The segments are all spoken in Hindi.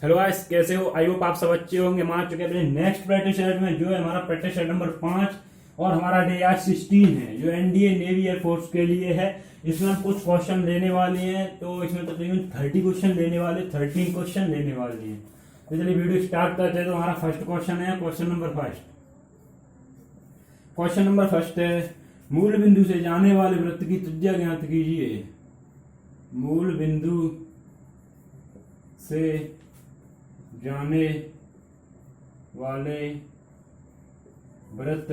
हेलो गाइस, कैसे हो? आई होप आप सब अच्छे होंगे। हम आ चुके हैं अपने नेक्स्ट प्रैक्टिस सेट में, जो है हमारा प्रैक्टिस सेट नंबर 5 और हमारा डे आज 16 है, जो एनडीए नेवी एयरफोर्स के लिए है। इसमें हम कुछ क्वेश्चन लेने वाले हैं, तो इसमें तकरीबन 30 क्वेश्चन लेने वाले, 13 क्वेश्चन लेने वाले हैं। तो चलिए वीडियो स्टार्ट करते हैं। तो हमारा फर्स्ट क्वेश्चन है, क्वेश्चन नंबर फर्स्ट है, मूल बिंदु से जाने वाले वृत्त की त्रिज्या ज्ञात कीजिए। मूल बिंदु से जाने वाले वृत्त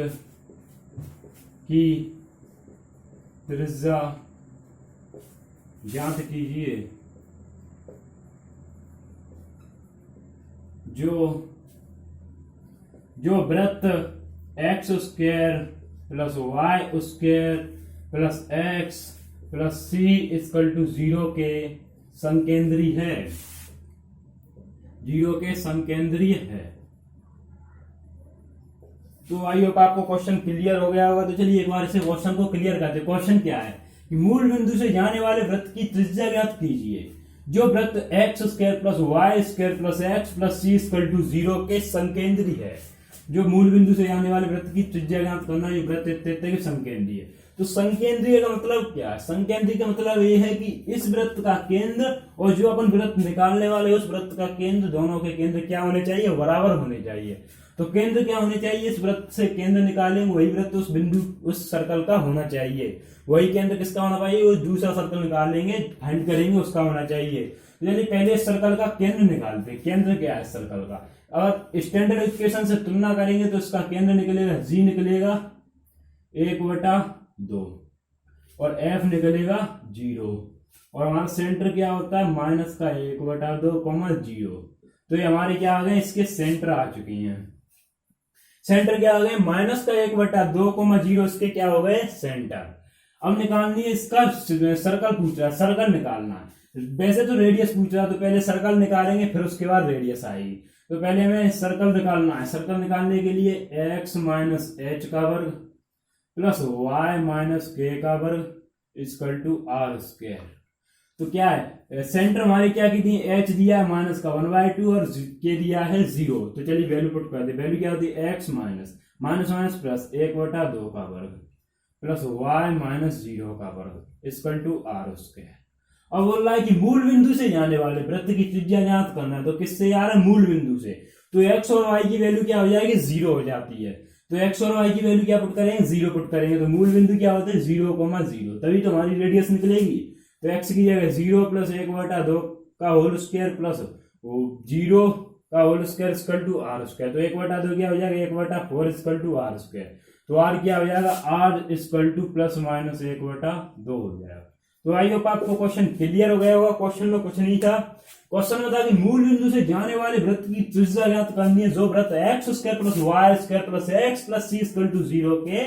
की त्रिज्या ज्ञात कीजिए जो वृत्त x square plus Y square plus X plus C equal to 0 के समकेंद्री है। 0 के समकेंद्रीय है। तो आई होप आपको क्वेश्चन क्लियर हो गया होगा। तो चलिए एक बार इसे क्वेश्चन को क्लियर करते हैं। क्वेश्चन क्या है कि मूल बिंदु से जाने वाले वृत्त की त्रिज्या ज्ञात कीजिए जो वृत्त x square plus Y square plus X plus C equal to 0 के समकेंद्री है। जो मूल बिंदु से जाने वाले वृत्त की त्रिज्या ज्ञात करना, जो वृत्त इतने के समकेंद्रीय है। तो संकेंद्रीय का मतलब क्या है? संकेंद्रीय का मतलब ये है कि इस वृत्त का केंद्र और जो अपन वृत्त निकालने वाले उस वृत्त का केंद्र, दोनों के केंद्र क्या होने चाहिए? बराबर होने चाहिए। तो केंद्र क्या होने चाहिए? इस वृत्त से केंद्र निकालेंगे, वही वृत्त उस बिंदु उस सर्कल का होना चाहिए। वही केंद्र किसका होना चाहिए? वो दूसरा सर्कल निकालेंगे, फाइंड करेंगे, उसका होना चाहिए। तो चलिए पहले इस सर्कल का केंद्र निकालते हैं। केंद्र क्या है इस सर्कल का? अगर स्टैंडर्ड इक्वेशन से तुलना करेंगे तो इसका केंद्र निकलेगा, जी निकलेगा 1/2 और एफ निकलेगा 0 और हमारा सेंटर क्या होता है? माइनस का 1/2, 0। तो ये हमारे क्या आ गए? इसके सेंटर आ चुकी हैं। सेंटर क्या आ गए? माइनस का 1/2, 0 इसके क्या हो गए? सेंटर। अब निकालनी है इसका सर्कल पूछ रहा है, सर्कल निकालना है। वैसे तो रेडियस पूछ रहा है, तो पहले सर्कल निकालेंगे फिर उसके बाद रेडियस आएगी। तो पहले हमें सर्कल निकालना है। सर्कल निकालने के लिए x माइनस एच का वर्ग प्लस y माइनस के का वर्ग इक्वल टू आर स्क्वायर। तो क्या है? सेंटर हमारी क्या की थी? h दिया है माइनस का 1/2 और के दिया है 0। तो चलिए वैल्यू पुट कर दे। वैल्यू क्या होती है? x minus minus minus plus 1/2 का वर्ग प्लस y माइनस 0 का वर्ग इक्वल टू आर स्क्वायर। अब बोल रहा है कि मूल बिंदु से जाने वाले वृत्त की त्रिज्या ज्ञात करना है। तो किससे जा रहा है? मूल बिंदु से। तो x और y की वैल्यू क्या हो जाएगी? 0 हो जाती है। तो x और y की वैल्यू क्या पुट करेंगे? 0 पुट करेंगे। तो मूल बिंदु क्या होता है? 0,0, तभी तो हमारी रेडियस निकलेगी। तो x की जगह 0 प्लस 1/2 का होल स्क्वायर प्लस 0 का whole square equal to R square. तो 1/2 क्या हो जाएगा? 1/4 इक्वल टू आर स्क्वायर। तो r क्या हो जाएगा? r equal to plus minus 1/2 हो जाएगा। तो आई होप आपको क्वेश्चन क्लियर हो गया होगा। क्वेश्चन में कुछ नहीं था। क्वेश्चन में था कि मूल बिंदु से जाने वाले वृत्त की त्रिज्या ज्ञात करनी है जो वृत्त x square plus Y square plus X plus C equal to 0 के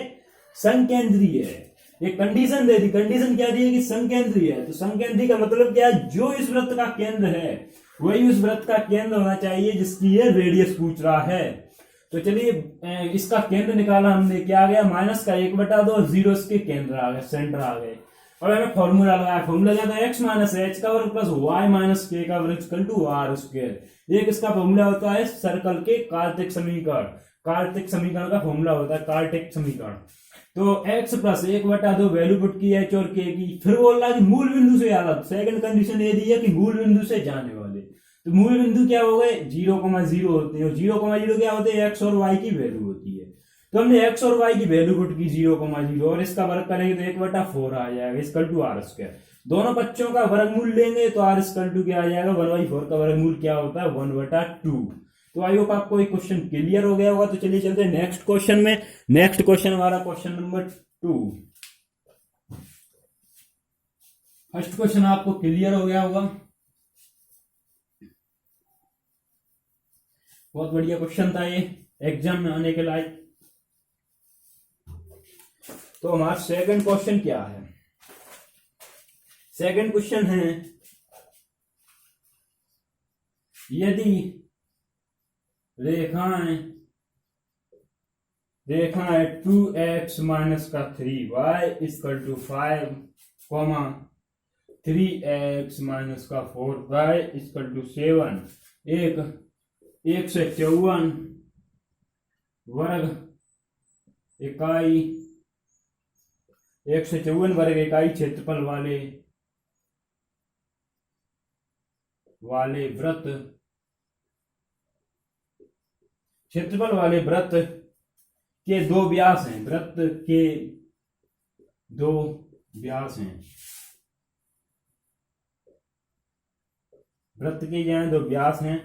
संकेंद्रीय है। एक कंडीशन दे दी। कंडीशन क्या दी है? कि संकेंद्रीय है। तो संकेंद्रीय का मतलब क्या है? जो इस वृत्त का केंद्र है वही उस वृत्त का केंद्र होना चाहिए जिसकी ये रेडियस पूछ रहा है। तो चलिए इसका केंद्र निकाला हमने। क्या आ गया? माइनस का 1/2 और 0 इसके केंद्र आ गए, सेंटर आ गए। और हमें फॉर्मूला लगाया। फॉर्मूला क्या था? x माइनस एच का वर्ग प्लस वाई माइनस के का वर्ग इक्वल टू आर स्क्वायर। एक इसका फॉर्मूला होता है सर्कल के कार्तिक समीकरण। कार्तिक समीकरण का फॉर्मूला होता है कार्तिक समीकरण। तो x प्लस 1/2 वैल्यू पुट की h और k की। फिर बोल रहा है कि मूल बिंदु से आला। सेकंड कंडीशन ये दी है कि मूल बिंदु से जाने वाले। तो मूल बिंदु क्या हो गए? 0,0 होते हैं। 0,0 क्या होते हैं? x और y की वैल्यू होती है। तो हमने x और y की वैल्यू पुट की 0,0 और इसका वर्ग करेंगे तो 1/4 आ जाएगा इक्वल टू आर स्क्वायर। दोनों बच्चों का वर्गमूल लेंगे तो r इक्वल टू क्या आ जाएगा? 1/4 का वर्गमूल क्या होता है? 1/2। तो आई होप आपको एक क्वेश्चन क्लियर हो गया होगा। तो चलिए चलते हैं नेक्स्ट क्वेश्चन में। नेक्स्ट क्वेश्चन हमारा क्वेश्चन नंबर 2। फर्स्ट क्वेश्चन आपको क्लियर हो गया होगा। बहुत बढ़िया क्वेश्चन था ये, एग्जाम में आने के लायक। तो हमारा सेकंड क्वेश्चन क्या है? सेकंड क्वेश्चन है, यदि रेखाएं 2x माइनस का 3y equal to 5, 3x minus का 4y इक्वल टू 7 एक 154 वर्ग इकाई 154 वर्ग इकाई क्षेत्रफल वाले वृत्त के दो व्यास हैं। वृत्त के दो व्यास हैं। वृत्त के यहाँ दो व्यास हैं।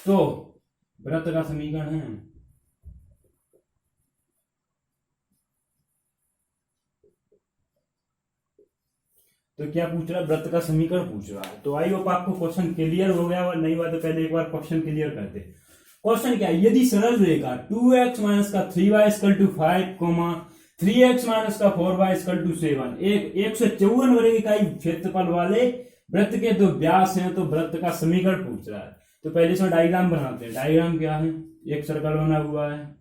तो वृत्त का समीकरण है तो क्या पूछ रहा है, वृत्त का समीकरण पूछ रहा है। तो आई होप आपको क्वेश्चन क्लियर हो गया और नहीं हुआ तो पहले एक बार क्वेश्चन क्लियर करते। क्वेश्चन क्या है, यदि सरल रेखा 2x माइनस का 3y equal to 5, 3x minus का 4y इक्वल टू 7 एक 154 वर्ग इकाई क्षेत्रफल वाले वृत्त के दो व्यास हैं, तो वृत्त का समीकरण पूछ रहा है। तो पहले इसमें डायग्राम बनाते हैं। डायग्राम क्या है, एक सर्कल बना हुआ है।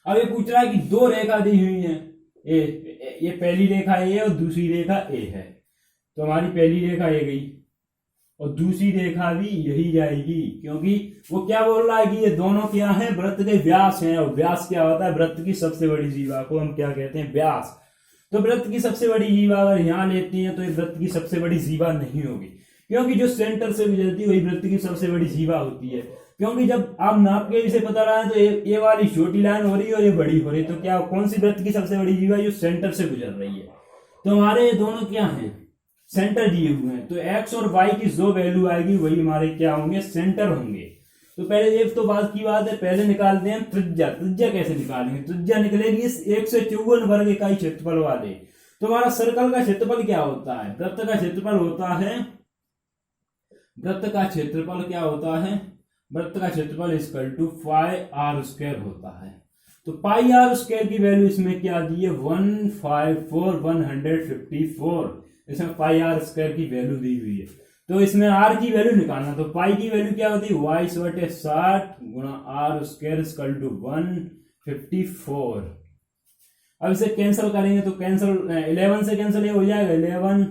अब ये पूछ रहा है कि दो रेखा दी हुई है, ये पहली रेखा ए और दूसरी रेखा ए है। तो हमारी पहली रेखा ए गई और दूसरी रेखा भी यही जाएगी, क्योंकि वो क्या बोल रहा है कि ये दोनों क्या है, वृत्त के व्यास हैं। और व्यास क्या होता है, वृत्त की सबसे बड़ी जीवा को हम क्या कहते हैं, व्यास। तो वृत्त की सबसे बड़ी जीवा अगर यहाँ लेती है तो ये वृत्त की सबसे बड़ी जीवा नहीं होगी, क्योंकि जो सेंटर से गुजरती है वही वृत्त की सबसे बड़ी जीवा होती है। क्योंकि जब आप नाप के इसे पता रहा है तो ये वाली छोटी लाइन हो रही है और ये बड़ी हो रही है, तो क्या कौन सी वृत्त की सबसे बड़ी जीवा, जो सेंटर से गुजर रही है। तो हमारे दोनों क्या हैं, सेंटर दिए हुए हैं। तो x और y की जो वैल्यू आएगी वही हमारे क्या होंगे, सेंटर होंगे। तो पहले एक तो बात की बात है, पहले निकालते हैं त्रिज्या। त्रिज्या कैसे निकालेंगे, त्रिज्या निकलेगी 154 वर्ग इकाई क्षेत्रफल वाले। तो हमारा सर्कल का क्षेत्रफल क्या होता है, वृत्त का क्षेत्रफल होता है, वृत्त का क्षेत्रफल क्या होता है, वृत्त का क्षेत्रफल equal to pi r square होता है। तो पाई आर स्क्वायर की वैल्यू इसमें क्या दी है, 154 इसमें पाई आर स्क्वायर की वैल्यू दी हुई है। तो इसमें आर की वैल्यू निकालना, तो पाई की वैल्यू क्या होती है, 22/60 गुणा आर स्क्वायर इक्वल टू 154। अब इसे कैंसिल करेंगे तो कैंसिल 11 से कैंसिल ये हो जाएगा, 11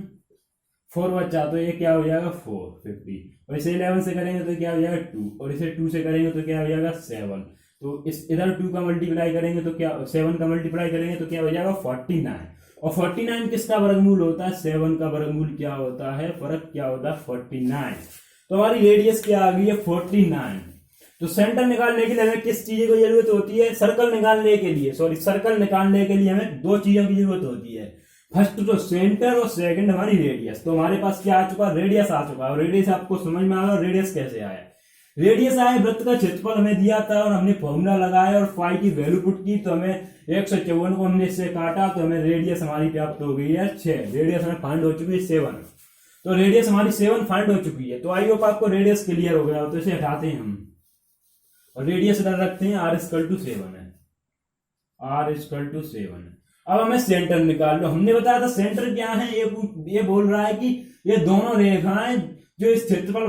4 बचा तो ये क्या हो जाएगा 450। और इसे 11 से करेंगे तो क्या हो जाएगा 2, और इसे 2 से करेंगे तो क्या हो जाएगा 7। तो इस इधर 2 का मल्टीप्लाई करेंगे तो क्या, 7 का मल्टीप्लाई करेंगे तो क्या हो जाएगा 49। और 49 किसका वर्गमूल होता है, 7 का वर्गमूल क्या होता है, फर्क क्या होता है 49। तो हमारी रेडियस क्या आ गई है 49। तो सेंटर निकालने के लिए हमें किस चीज की जरूरत होती है, सर्कल निकालने के लिए, सर्कल निकालने के लिए हमें दो चीजों की जरूरत होती है। फर्स्ट तो सेंटर और सेकंड हमारी रेडियस। तो हमारे पास क्या आ चुका, रेडियस आ चुका है। और रेडियस आपको समझ में आ गया, रेडियस कैसे आया, रेडियस आए, वृत्त का क्षेत्रफल हमें दिया था और हमने फॉर्मूला लगाया और फाई की वैल्यू पुट की, तो हमें 154 को हमने इससे काटा तो हमें रेडियस हमारी प्राप्त हो गई है 6। रेडियस हमें फाइंड हो चुकी है 7। तो रेडियस हमारी 7 फाइंड हो चुकी है। तो आई होप आपको रेडियस क्लियर हो गया। तो इसे हटाते हैं हम और रेडियस इधर रखते हैं, r इक्वल टू 7 है, r इक्वल टू 7 है। अब हमें सेंटर निकाल लो। हमने बताया था सेंटर क्या है, ये बोल रहा है कि ये दोनों रेखाएं जो इस क्षेत्रफल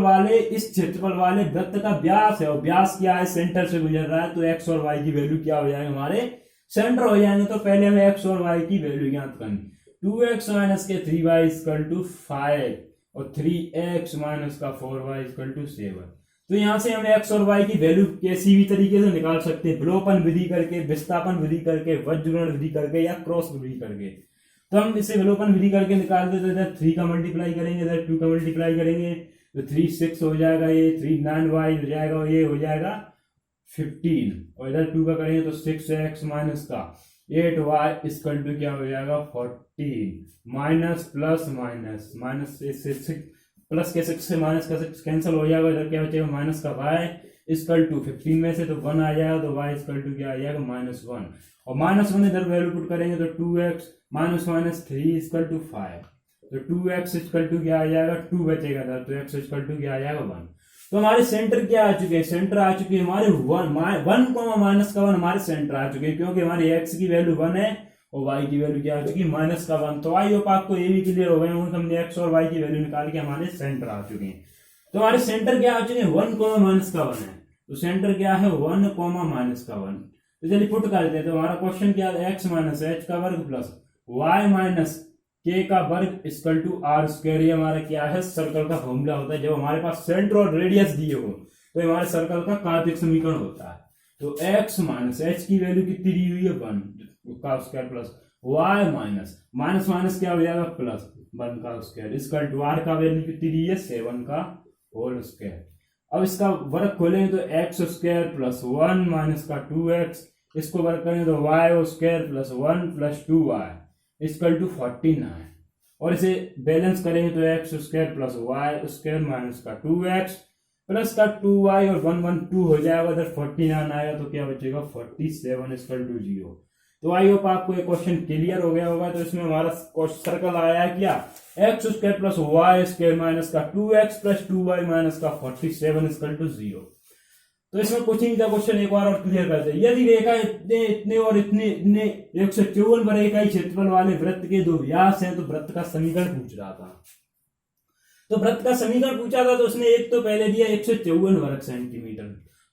वाले वृत्त का व्यास है, और व्यास क्या है, सेंटर से गुजर रहा है। तो x और y की वैल्यू क्या हो जाएगी, हमारे सेंटर हो जाएंगे। तो पहले हमें x और y की वैल्यू ज्ञात करनी। 2x माइनस के 3y इक्वल टू 5 और 3x माइनस का 4y इक्वल टू 7। तो यहां से हमें x और y की वैल्यू किसी भी तरीके से निकाल सकते हैं, विलोपन विधि करके, विस्थापन विधि करके, वज्रगुणन विधि करके या क्रॉस विधि करके। तो हम इसे विलोपन विधि करके निकाल देते हैं। इधर 3 का मल्टीप्लाई करेंगे, इधर 2 का मल्टीप्लाई करेंगे तो 3 6 हो जाएगा, ये 3 9y हो जाएगा और ये हो जाएगा 15। और इधर 2 का करेंगे तो 6x माइनस का 8y इक्वल टू क्या हो जाएगा 14। माइनस प्लस माइनस, माइनस से प्लस के 6 से माइनस का 6 कैंसिल हो जाएगा। इधर क्या बचेगा माइनस का y इक्वल टू 15 में से तो 1 आ जाएगा, तो y इक्वल टू क्या आ जाएगा -1। और -1 इधर वैल्यू पुट करेंगे तो 2x minus minus 3 equal to 5। तो 2x इक्वल टू क्या आ जाएगा 2 बचेगा इधर, तो x इक्वल टू क्या आ जाएगा 1। तो हमारे सेंटर क्या आ चुके हैं, सेंटर आ चुके हैं हमारे 1 माइनस का 1 हमारे सेंटर आ चुके हैं, क्योंकि हमारी x की वैल्यू 1 है और y की वैल्यू क्या आ चुकी है माइनस का 1। तो आई होप आपको ये भी क्लियर हो गए होंगे, हमने x और y की वैल्यू निकाल के हमारे सेंटर आ चुके हैं। तो हमारे सेंटर क्या आ चुके हैं 1 माइनस का 1 है। तो सेंटर क्या है 1 माइनस का 1। तो चलिए पुट करते हैं। तो हमारा क्वेश्चन क्या है, x माइनस h का वर्ग प्लस y माइनस के का वर्ग इक्वल टू आर स्क्वायर। ये हमारा क्या है, सर्कल का फॉर्मूला होता है। जब हमारे पास सेंटर और रेडियस दिए हो तो हमारे सर्कल का कार्तिक समीकरण होता है। तो x माइनस एच की वैल्यू कितनी दी हुई है 1 का square plus y minus minus minus क्या हो जाएगा प्लस 1 का स्क्वायर इक्वल टू r का वैल्यू कितनी दी है 7 का होल स्क्वायर। अब इसका वर्ग खोलेंगे तो एक्स स्क्वायर प्लस 1 माइनस का 2x, इसको वर्ग करेंगे तो y square plus 1 plus 2y equal to 49। और इसे बैलेंस करेंगे तो x square plus Y square minus का 2x प्लस का 2y और 1 1 2 हो जाएगा, इधर 49 आएगा तो क्या बचेगा 47 इक्वल टू 0। तो आई होप आपको ये क्वेश्चन क्लियर हो गया होगा। तो इसमें हमारा सर्कल आया है क्या, x square plus Y square minus का 2x प्लस 2y माइनस का 47 इक्वल टू 0। तो इसमें कोचिंग का क्वेश्चन एक बार और क्लियर करते हैं। यदि रेखा इतने इतने और इतने इतने 154 बड़े इकाई क्षेत्रफल वाले वृत्त के दो व्यास हैं, तो वृत्त का समीकरण पूछ रहा था। तो वृत्त का समीकरण पूछा था तो उसने एक तो पहले दिया 154 वर्ग सेंटीमीटर।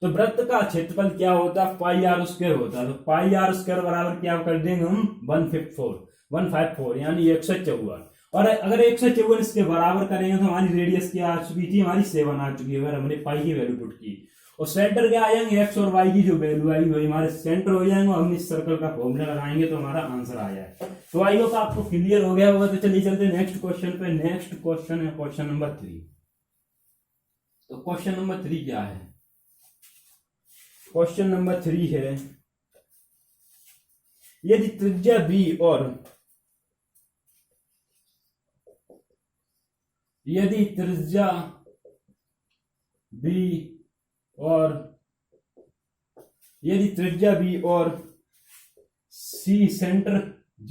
तो वृत्त का क्षेत्रफल क्या होता है, पाई आर स्क्वायर होता है। तो पाई आर स्क्वायर बराबर क्या कर देंगे हम 154 यानी 154। और अगर 154 इसके बराबर करेंगे तो हमारी रेडियस क्या आ चुकी थी, हमारी 7 आ चुकी है अगर हमने पाई की वैल्यू पुट की। और सेंटर क्या आ जाएंगे, एक्स और वाई की जो वैल्यू आई वही हमारे सेंटर हो जाएंगे। हम इस सर्कल का फॉर्मूला लगाएंगे तो हमारा आंसर आ जाए। तो आई होप आपको क्लियर हो गया होगा। तो चलिए चलते हैं नेक्स्ट क्वेश्चन पे। नेक्स्ट क्वेश्चन है क्वेश्चन नंबर 3। तो क्वेश्चन नंबर 3 क्या है, क्वेश्चन नंबर 3 है यदि त्रिज्या b और यदि त्रिज्या b और c सेंटर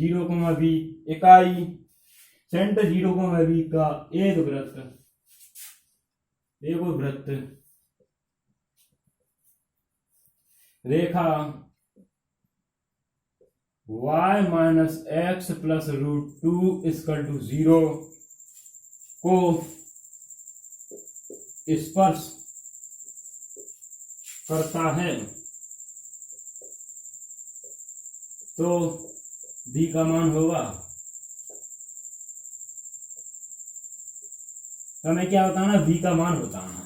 0, b इकाई सेंटर 0, b का एक वृत्त रेखा y minus x plus √2 equal to 0 को स्पर्श करता है तो b का मान होगा। तो हमें क्या बताना, b का मान बताना।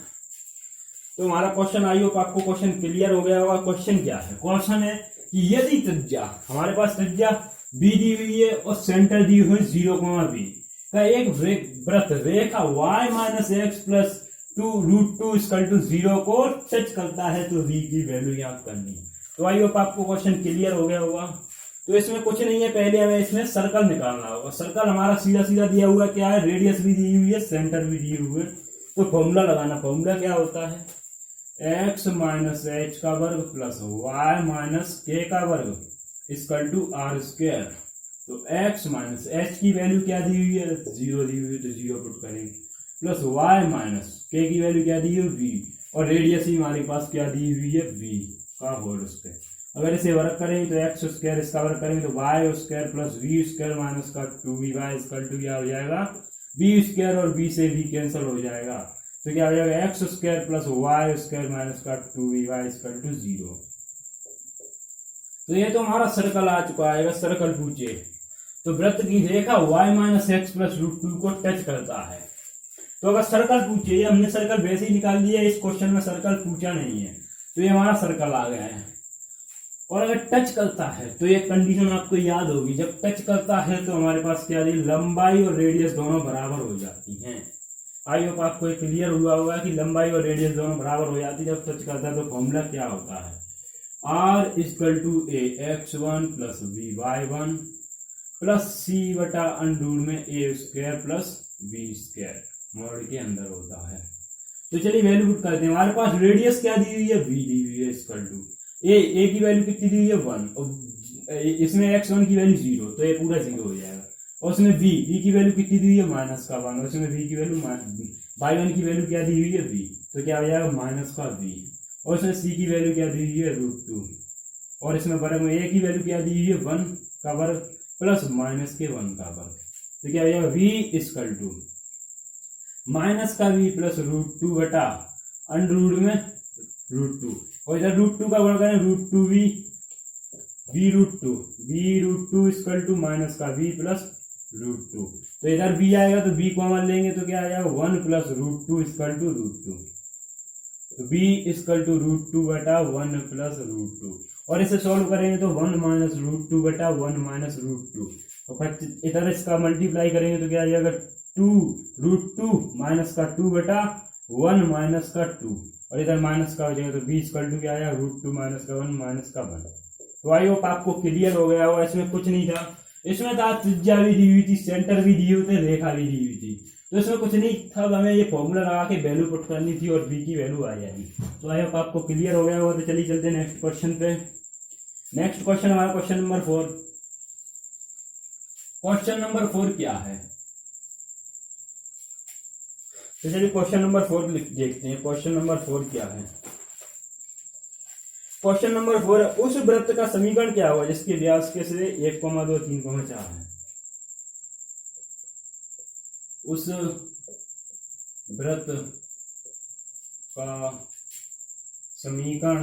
तो हमारा क्वेश्चन आई होप आपको क्वेश्चन क्लियर हो गया होगा। क्वेश्चन क्या है, क्वेश्चन है कि यदि त्रिज्या, हमारे पास त्रिज्या b दी हुई है और सेंटर दी हुई 0, b का एक वृत्त रेखा y minus x plus √2 equal to 0 को टच करता है तो v की वैल्यू याद करनी है। तो आई होप आपको क्वेश्चन क्लियर हो गया होगा। तो इसमें कुछ नहीं है, पहले हमें इसमें सर्कल निकालना होगा। सर्कल हमारा सीधा सीधा दिया हुआ क्या है, रेडियस भी दी हुई है सेंटर भी दी हुई है। तो फॉर्मूला लगाना, फॉर्मूला क्या होता है, एक्स माइनस एच का वर्ग प्लस वाई माइनस के का वर्ग इक्वल टू आर स्क्वायर। तो x माइनस एच की वैल्यू क्या दी हुई है 0 दी हुई है, तो 0 पुट करेंगे प्लस y माइनस के की वैल्यू क्या दी हुई है v, और रेडियस ही हमारे पास क्या दी हुई है v का होल स्क्वायर। अगर इसे वर्ग करेंगे तो एक्स स्क्वायर, इसका वर्ग करेंगे तो y square plus v square minus का 2vy इक्वल टू क्या हो जाएगा बी स्क्वायर, और बी से भी कैंसिल हो जाएगा तो क्या हो जाएगा x square plus Y square minus का 2vy इक्वल टू 0। तो ये तो हमारा सर्कल आ चुका है। सर्कल पूछे तो वृत्त की रेखा y माइनस एक्स प्लस √2 को टच करता है। तो अगर सर्कल पूछे, हमने सर्कल वैसे ही निकाल दिया, इस क्वेश्चन में सर्कल पूछा नहीं है, तो ये हमारा सर्कल आ गया है। और अगर टच करता है तो ये कंडीशन आपको याद होगी, जब टच करता है तो हमारे पास क्या है, लंबाई और रेडियस दोनों बराबर हो जाती हैं। आई होप आपको ये क्लियर हुआ होगा कि लंबाई और रेडियस दोनों बराबर हो जाती है जब टच करता है। तो फॉर्मूला क्या होता है, r equal to a x1 plus by1 plus c बटा अंडूर में a square plus b square mod के अंदर होता है। तो चलिए वैल्यू पुट करते हैं। हमारे पास रेडियस क्या दी हुई है, v दी हुई है इक्वल टू a की वैल्यू कितनी दी हुई है 1, और इसमें x1 की वैल्यू 0, तो ये पूरा 0 हो जाएगा। और उसमें v की वैल्यू कितनी दी हुई है माइनस का 1, और उसमें v की वैल्यू y1 की वैल्यू क्या दी हुई है v, तो क्या हो जाएगा माइनस का v, और इसमें c की वैल्यू क्या दी हुई है √2, और इसमें वर्ग में a की वैल्यू क्या दी हुई है 1 का वर्ग प्लस माइनस के 1 का वर्ग। तो क्या हो जाएगा v इक्वल टू माइनस का v प्लस √2 बटा अंडर में √2, और इधर √2 का वर्ग करें √2v v √2 equal to minus का v प्लस √2। तो इधर b आएगा तो b कॉमन लेंगे तो क्या आ जाएगा 1 प्लस √2 इक्वल टू √2। तो b इक्वल टू √2 बटा 1 प्लस √2। और इसे सॉल्व करेंगे तो 1 माइनस √2 बटा 1 माइनस √2। और फिर इधर इसका मल्टीप्लाई करेंगे तो क्या आ जाएगा 2 √2 माइनस का 2 बटा 1 माइनस का 2। और इधर माइनस का हो जाएगा तो b इक्वल टू क्या आया √2 माइनस का 1 माइनस का 1। तो आई होप आपको क्लियर हो गया होगा। इसमें कुछ नहीं था, इसमें था त्रिज्या भी दी हुई थी, सेंटर भी दिए हुए थे, रेखा भी दी हुई थी। तो इसमें कुछ नहीं था, हमें ये फॉर्मूला लगा के वैल्यू पुट करनी थी और b की वैल्यू आ जाएगी। तो आई होप आपको क्लियर हो गया होगा। तो चलिए चलते हैं नेक्स्ट क्वेश्चन पे। नेक्स्ट क्वेश्चन हमारा क्वेश्चन नंबर 4। क्वेश्चन नंबर 4 क्या है? तो चलिए क्वेश्चन नंबर 4 देखते हैं। क्वेश्चन नंबर 4 क्या है? क्वेश्चन नंबर 4 है, उस वृत्त का समीकरण क्या होगा जिसके व्यास के सिरे 1, 2, 3, 4 है। उस वृत्त का समीकरण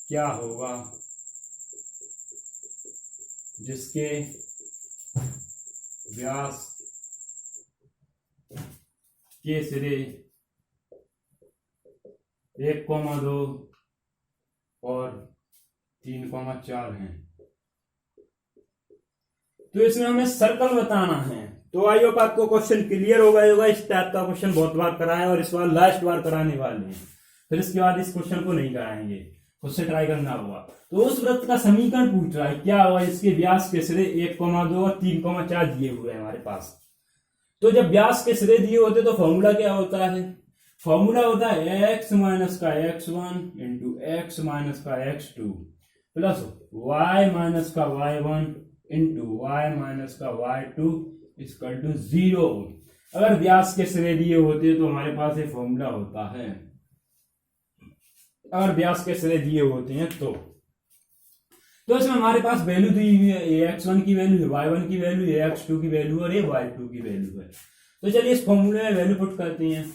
क्या होगा जिसके व्यास के सिरे 1, 2 और 3, 4 हैं। तो इसमें हमें सर्कल बताना है। तो आई होप आपको क्वेश्चन क्लियर हो गया होगा। इस टाइप का क्वेश्चन बहुत बार कराया और इस बार लास्ट बार कराने वाले हैं, फिर इसके बाद इस क्वेश्चन को नहीं कराएंगे, खुद से ट्राई करना होगा। तो उस वृत्त का समीकरण पूछ रहा है क्या होगा इसके व्यास के सिरे 1, 2 और 3, 4 दिए हुए हैं हमारे पास। तो जब व्यास के सिरे दिए होते तो फॉर्मूला क्या होता है? फॉर्मूला होता है x माइनस का x1 इंटू x माइनस का x2 प्लस y माइनस का y1 इंटू y माइनस का y2 इक्वल टू 0। अगर व्यास के सिरे दिए होते तो हमारे पास ये फॉर्मूला होता है। अगर व्यास के सिरे दिए होते हैं तो इसमें हमारे पास वैल्यू दी हुई है, ये x1 की वैल्यू है, y1 की वैल्यू है, x2 की वैल्यू और ये y2 की वैल्यू है। तो चलिए इस फॉर्मूले में वैल्यू पुट करते हैं।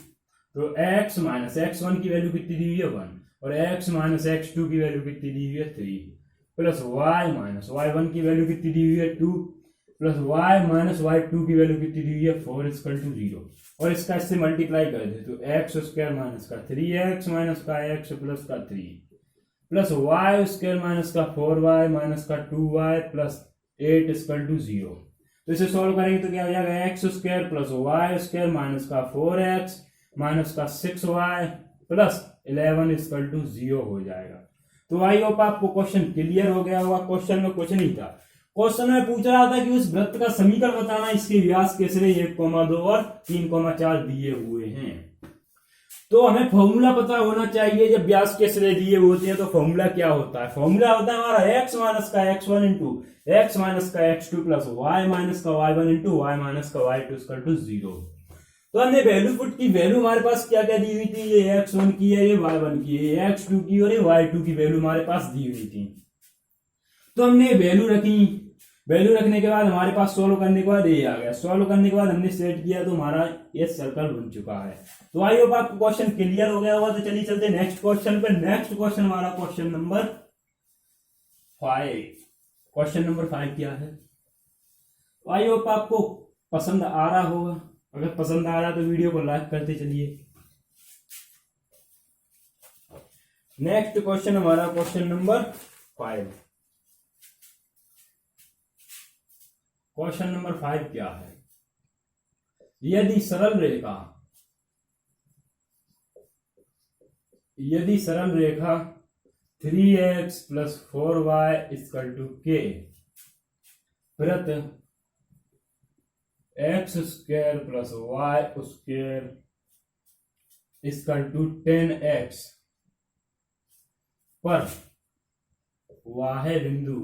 तो x माइनस x1 की वैल्यू कितनी दी हुई है 1 और x माइनस x2 की वैल्यू कितनी दी हुई है 3 प्लस y माइनस y1 की वैल्यू कितनी दी हुई है 2 प्लस y माइनस y2 की वैल्यू कितनी दी हुई है 4 इक्वल टू 0। और इसका इससे मल्टीप्लाई कर दे तो x स्क्वायर माइनस का 3x माइनस का x प्लस का 3 प्लस y स्क्वायर माइनस का 4y माइनस का 2y प्लस 8 इक्वल टू 0। तो इसे सॉल्व करेंगे तो क्या हो जाएगा x square plus y square minus का 4x माइनस का 6y प्लस 11 इक्वल टू 0 हो जाएगा। तो आई होप आपको क्वेश्चन क्लियर हो गया होगा। क्वेश्चन में कुछ नहीं था, क्वेश्चन में पूछ रहा था कि उस वृत्त का समीकरण बताना, इसके व्यास के सिरे 1, 2 और 3, 4 दिए हुए हैं। तो हमें फॉर्मूला पता होना चाहिए। जब व्यास के सिरे दिए होते हैं तो फॉर्मूला क्या होता है? फॉर्मूला होता है हमारा x माइनस का x1 इंटू x माइनस का x2 प्लस y माइनस का y1 इंटू y माइनस का y2 इक्वल टू 0। तो हमने वैल्यू पुट की, वैल्यू हमारे पास क्या क्या दी हुई थी? ये x1 की है, ये y1 की है, ये x2 की और ये y2 की वैल्यू हमारे पास दी हुई थी। तो हमने वैल्यू रखी, वैल्यू रखने के बाद हमारे पास सोल्व करने के बाद ये आ गया। सोल्व करने के बाद हमने सेट किया तो हमारा ये सर्कल बन चुका है। तो आई होप आपको क्वेश्चन क्लियर हो गया होगा। तो चलिए चलते हैं नेक्स्ट क्वेश्चन पे। नेक्स्ट क्वेश्चन हमारा क्वेश्चन नंबर 5। क्वेश्चन नंबर 5 क्या है? आई होप आपको पसंद आ रहा होगा। अगर पसंद आ रहा तो वीडियो को लाइक करते चलिए। नेक्स्ट क्वेश्चन हमारा क्वेश्चन नंबर 5। क्वेश्चन नंबर 5 क्या है? यदि सरल रेखा 3x plus 4y equal to k वृत्त x square plus y square equal to 10x पर वाहे बिंदु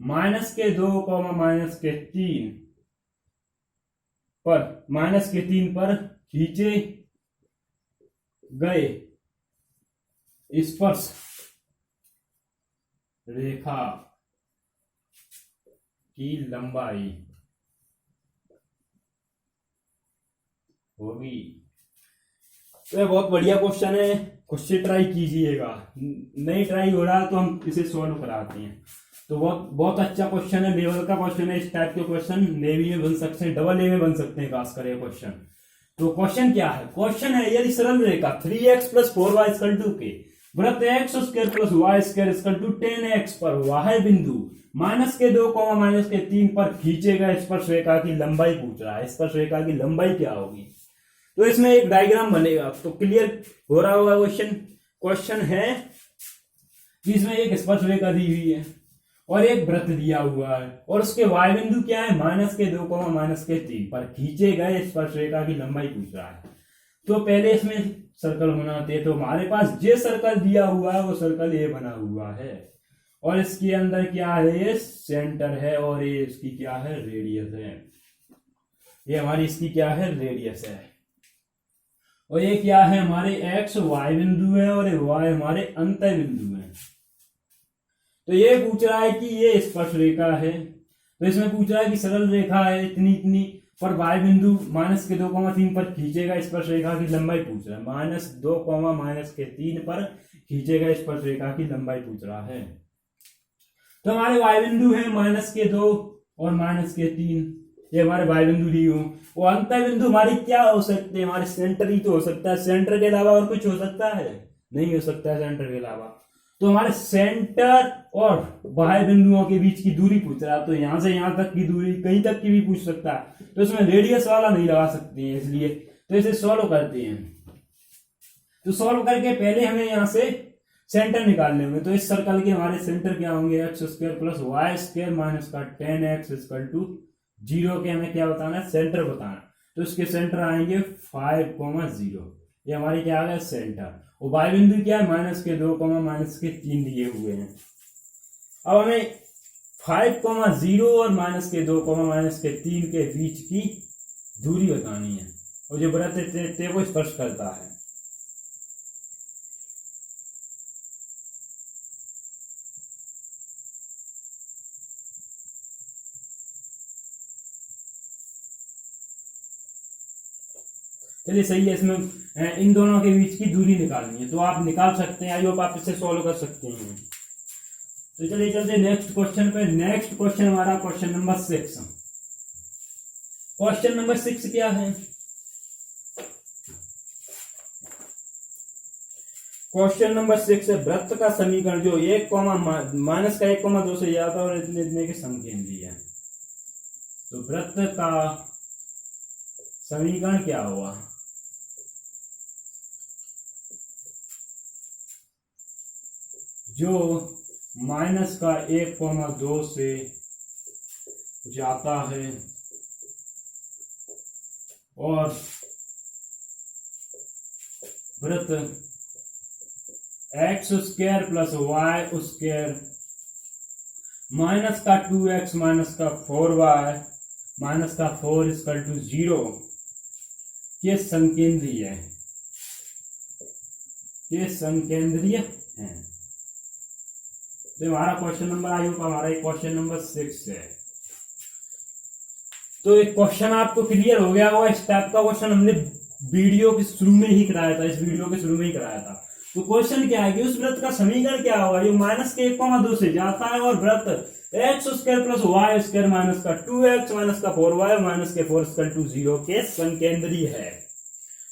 माइनस के 2, माइनस के 3 पर खींचे गए स्पर्श रेखा की लंबाई होगी। तो ये बहुत बढ़िया क्वेश्चन है खुद से ट्राई कीजिएगा, नहीं ट्राई हो रहा तो हम इसे सॉल्व कराते हैं। तो बहुत अच्छा क्वेश्चन है, लेवल का क्वेश्चन है। इस टाइप के क्वेश्चन नेवी में बन सकते हैं, डबल ए में बन सकते हैं खास कर क्वेश्चन। तो क्वेश्चन क्या है? क्वेश्चन है यदि सरल रेखा 3x + 4y = के वृत्त x² + y² = 10x पर y बिंदु -2, -3 पर खींचे गए स्पर्श रेखा की लंबाई पूछ रहा है। स्पर्श रेखा की लंबाई क्या होगी? तो इसमें एक डायग्राम बनेगा, तो क्लियर हो रहा होगा क्वेश्चन। क्वेश्चन है कि इसमें एक स्पर्श रेखा दी हुई है और एक वृत्त दिया हुआ है और उसके y बिंदु क्या है? -2, -3 पर खींचे गए स्पर्श रेखा की लंबाई पूछ रहा है। तो पहले इसमें सर्कल बनाते हैं। तो हमारे पास जे सर्कल दिया हुआ है वो सर्कल ये बना हुआ है और इसके अंदर क्या है? ये सेंटर है और ये इसकी क्या है? रेडियस है। ये हमारी इसकी क्या है? रेडियस है। और ये क्या है? हमारे x y बिंदु है और y हमारे अंतः बिंदु है। तो ये पूछ रहा है कि ये स्पर्श रेखा है। तो इसमें पूछ रहा है कि सरल रेखा है इतनी इतनी पर y बिंदु -2, 3 पर खींचेगा स्पर्श रेखा की लंबाई पूछ रहा है। -2, -3 पर खींचेगा स्पर्श रेखा की लंबाई पूछ रहा है। तो हमारे y बिंदु है -2 और -3, ये हमारे y बिंदु दी हो। वो अंतः बिंदु हमारी क्या हो सकते हैं? हमारे सेंटर ही तो हो सकता है। सेंटर के अलावा और कुछ हो सकता है? नहीं हो सकता है सेंटर के अलावा। तो हमारे सेंटर और y बिंदुओं के बीच की दूरी पूछ रहा है। तो यहां से यहां तक की दूरी, कहीं तक की भी पूछ सकता है। तो इसमें रेडियस वाला नहीं लगा सकते हैं, इसलिए तो इसे सॉल्व करते हैं। तो सॉल्व करके पहले हमें यहां से सेंटर निकालने होंगे। तो इस सर्कल के हमारे सेंटर क्या होंगे? x² + y² - 10x = 0 के हमें क्या बताना है? सेंटर बताना। तो इसके सेंटर आएंगे 5, 0। ये हमारे क्या आ गया? सेंटर। और y बिंदु क्या है? -2, -3 दिए हुए हैं। अब हमें 5, 0 और -2, -3 के बीच की दूरी बतानी है और जो वृत्त को स्पर्श करता है। चलिए सही है। इसमें इन दोनों के बीच की दूरी निकालनी है, तो आप निकाल सकते हैं। आई होप आप इसे सॉल्व कर सकते हैं। तो चलिए चलते नेक्स्ट क्वेश्चन पे। नेक्स्ट क्वेश्चन हमारा क्वेश्चन नंबर 6। क्वेश्चन नंबर 6 क्या है? क्वेश्चन नंबर 6 है वृत्त का समीकरण जो -1,2 से ज्यादा और इतने इतने के समकेंद्रीय है। तो वृत्त का समीकरण क्या हुआ? जो -1,2 से जाता है और वृत्त x² + y² -2x -4y -4 = 0 के संकेंद्रीय है। तो हमारा क्वेश्चन नंबर आई होगा, हमारा क्वेश्चन नंबर 6 है। तो एक क्वेश्चन आपको क्लियर हो गया होगा। इस टाइप का क्वेश्चन हमने वीडियो के शुरू में ही कराया था, इस वीडियो के शुरू में ही कराया था। तो क्वेश्चन क्या है कि उस वृत्त का समीकरण क्या होगा जो -1,2 से जाता है और वृत्त x² + y² -2x -4y -4 = 0 के संकेंद्रीय है।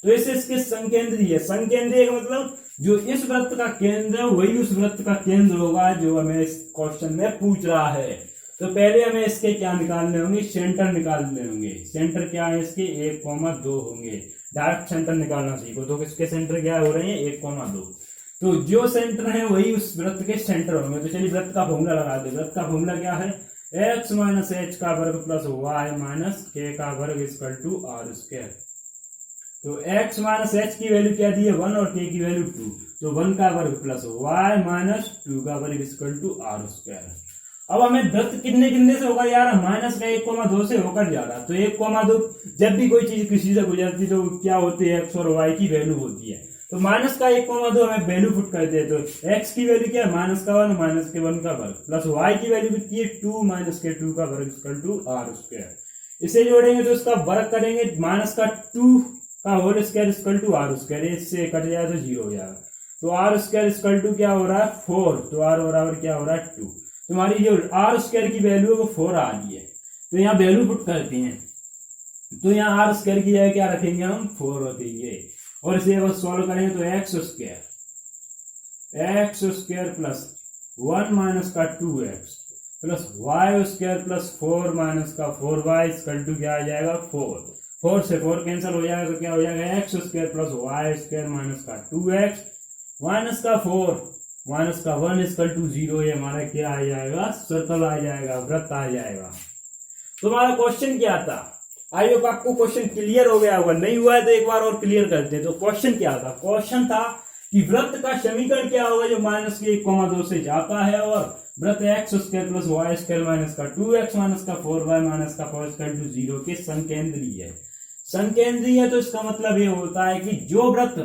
तो इसके संकेंद्रीय, संकेंद्रीय का मतलब जो इस वृत्त का केंद्र है वही उस वृत्त का केंद्र होगा जो हमें इस क्वेश्चन में पूछ रहा है। तो पहले हमें इसके क्या निकालने होंगे? सेंटर निकालने होंगे। सेंटर क्या है इसके? 1,2 होंगे। डायरेक्ट सेंटर निकालना सीखो। तो किसके सेंटर क्या हो रहे हैं? 1,2। तो जो सेंटर है वही उस वृत्त के सेंटर होंगे। तो चलिए वृत्त का फॉर्मूला लगा दे। वृत्त का फॉर्मूला क्या है? x - h² + y - k² = r²। तो x - h की वैल्यू क्या दी है? 1 और k की वैल्यू 2। तो 1 का वर्ग प्लस y - 2 का वर्ग = r²। अब हमें वृत्त कितने कितने से होगा यार? -1,2 से होकर जा रहा। तो 1,2 जब भी कोई चीज किसी से गुजरती तो क्या होती है? x और y की वैल्यू होती है। तो -1,2 हमें वैल्यू पुट कर दे। तो x की वैल्यू क्या है? -1 -1 का वर्ग प्लस y की वैल्यू कितनी है? 2 - k2 का वर्ग = r²। इसे जोड़ेंगे तो इसका वर्ग करेंगे। -2 का होल स्क्वायर = r²। इससे कट जाए तो 0 हो जाएगा। तो आर स्क्वायर इक्वल टू क्या हो रहा है 4, तो आर बराबर क्या हो रहा है 2। तुम्हारी जो आर स्क्वायर की वैल्यू है वो 4 आ रही है, तो यहाँ वैल्यू पुट करते हैं, तो यहाँ आर स्क्वायर की जगह क्या रखेंगे हम 4 रखेंगे, और इसे अगर सॉल्व करेंगे तो एक्स स्क्वायर प्लस 1 माइनस का 2x plus Y square plus 4 minus का 4y इक्वल टू क्या आ जाएगा 4 से 4 कैंसिल हो जाएगा, तो क्या हो जाएगा x square plus Y square minus का 2x माइनस का 4 माइनस का 1 इक्वल टू 0। ये हमारा क्या आ जाएगा, सर्कल आ जाएगा, वृत्त आ जाएगा। तो हमारा क्वेश्चन क्या था, आई होप आपको क्वेश्चन क्लियर हो गया होगा, नहीं हुआ है तो एक बार और क्लियर करते हैं। तो क्वेश्चन क्या था, क्वेश्चन था कि वृत्त का समीकरण क्या होगा जो -1,2 से जाता है, और वृत्त x square plus Y square minus का 2x माइनस का 4y माइनस का 4 इक्वल टू 0 के संकेंद्रीय है। संकेंद्रीय तो इसका मतलब ये होता है कि जो वृत्त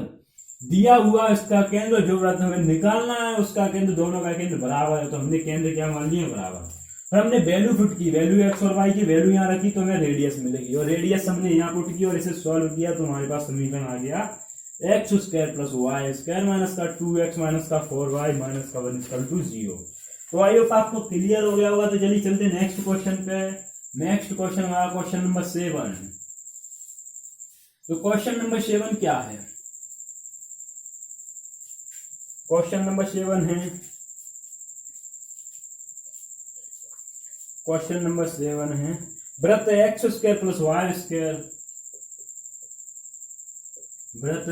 दिया हुआ इसका केंद्र, जो वृत्त हमें निकालना है उसका केंद्र, दोनों का केंद्र बराबर है, तो हमने केंद्र क्या मान लिया बराबर। और हमने वैल्यू पुट की, वैल्यू एक्स और वाई की वैल्यू यहाँ रखी तो हमें रेडियस मिलेगी, और रेडियस हमने यहाँ पुट की और इसे सॉल्व किया तो हमारे पास समीकरण आ गया x square plus Y square minus का 2x माइनस का 4y माइनस का 1 इक्वल टू 0। तो आई होप आपको क्लियर हो गया होगा। तो चलिए चलते नेक्स्ट क्वेश्चन पे। नेक्स्ट क्वेश्चन हमारा क्वेश्चन नंबर 7। तो क्वेश्चन नंबर 7 क्या है, क्वेश्चन नंबर 7 है, क्वेश्चन नंबर 7 है वृत्त x square plus Y square, वृत्त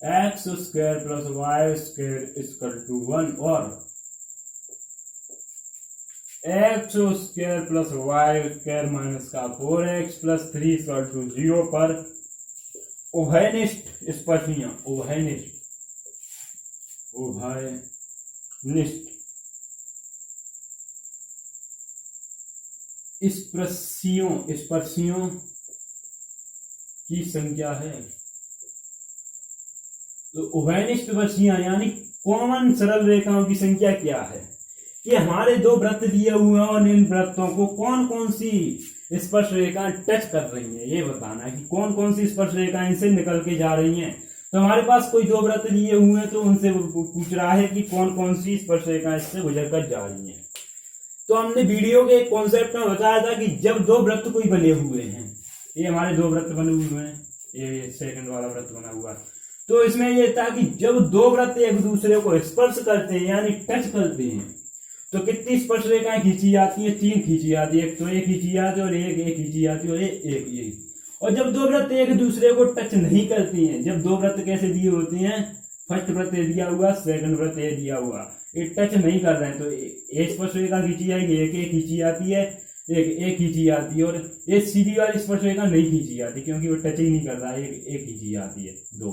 x square plus Y square equal to 1 और X square plus Y square minus का 4x प्लस 3 इक्वल टू 0 पर उभयनिष्ठ स्पर्शियां, उभयनिष्ठ स्पर्शियों की संख्या है। तो उभयनिष्ठ स्पर्शियां यानी कॉमन सरल रेखाओं की संख्या क्या है, कि हमारे दो वृत्त दिए हुए हैं और इन वृत्तों को कौन कौन सी स्पर्श रेखाएं टच कर रही हैं, ये बताना है कि कौन कौन सी स्पर्श रेखाएं इनसे निकल के जा रही हैं। तो हमारे पास कोई दो वृत्त दिए हुए हैं तो उनसे पूछ रहा है कि कौन कौन सी स्पर्श रेखाएं इससे गुजर कर जा रही हैं। तो हमने वीडियो के एक कॉन्सेप्ट में बताया था कि जब दो वृत्त कोई बने हुए हैं, ये हमारे दो वृत्त बने हुए हैं, ये सेकंड वाला वृत्त बना हुआ है, तो इसमें ये था कि जब दो वृत्त एक दूसरे को स्पर्श करते हैं यानी टच करते हैं तो कितनी स्पर्श रेखाएं खींची जाती हैं, 3 खींची जाती है, एक तो एक खींची जाती है और एक खींची जाती है और एक। और जब दो वृत्त एक दूसरे को टच नहीं करती हैं, जब दो वृत्त कैसे दिए होते हैं, फर्स्ट वृत्त ए दिया हुआ, सेकंड वृत्त ए दिया हुआ, ये टच नहीं कर रहे हैं तो एक स्पर्श रेखा खींची जाएगी, एक खींची जाती है, एक खींची जाती है, और एक सीधी वाली स्पर्श रेखा नहीं खींची जाती क्योंकि वो टच ही नहीं कर रहा है, एक खींची जाती है, 2।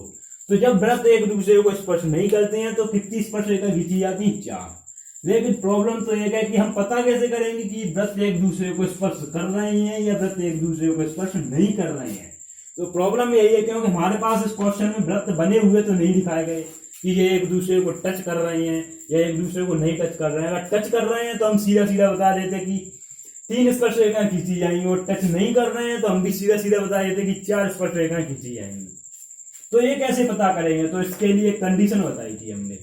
तो जब वृत्त एक दूसरे को स्पर्श नहीं करते हैं तो कितनी स्पर्श रेखा खींची जाती है, 4। लेकिन प्रॉब्लम तो एक है कि हम पता कैसे करेंगे कि वृत्त एक दूसरे को स्पर्श कर रहे हैं या वृत्त एक दूसरे को स्पर्श नहीं कर रहे हैं। तो प्रॉब्लम यही है क्योंकि हमारे पास इस क्वेश्चन में वृत्त बने हुए तो नहीं दिखाए गए कि ये एक दूसरे को टच कर रहे हैं या एक दूसरे को नहीं टच कर रहे हैं। अगर टच कर रहे हैं तो हम सीधा सीधा बता देते कि 3 स्पर्श रेखाएं खींची जाएंगी, और टच नहीं कर रहे हैं तो हम भी सीधा सीधा बता देते कि 4 स्पर्श रेखाएं खींची जाएंगी। तो ये कैसे पता करेंगे, तो इसके लिए कंडीशन बताई थी हमने।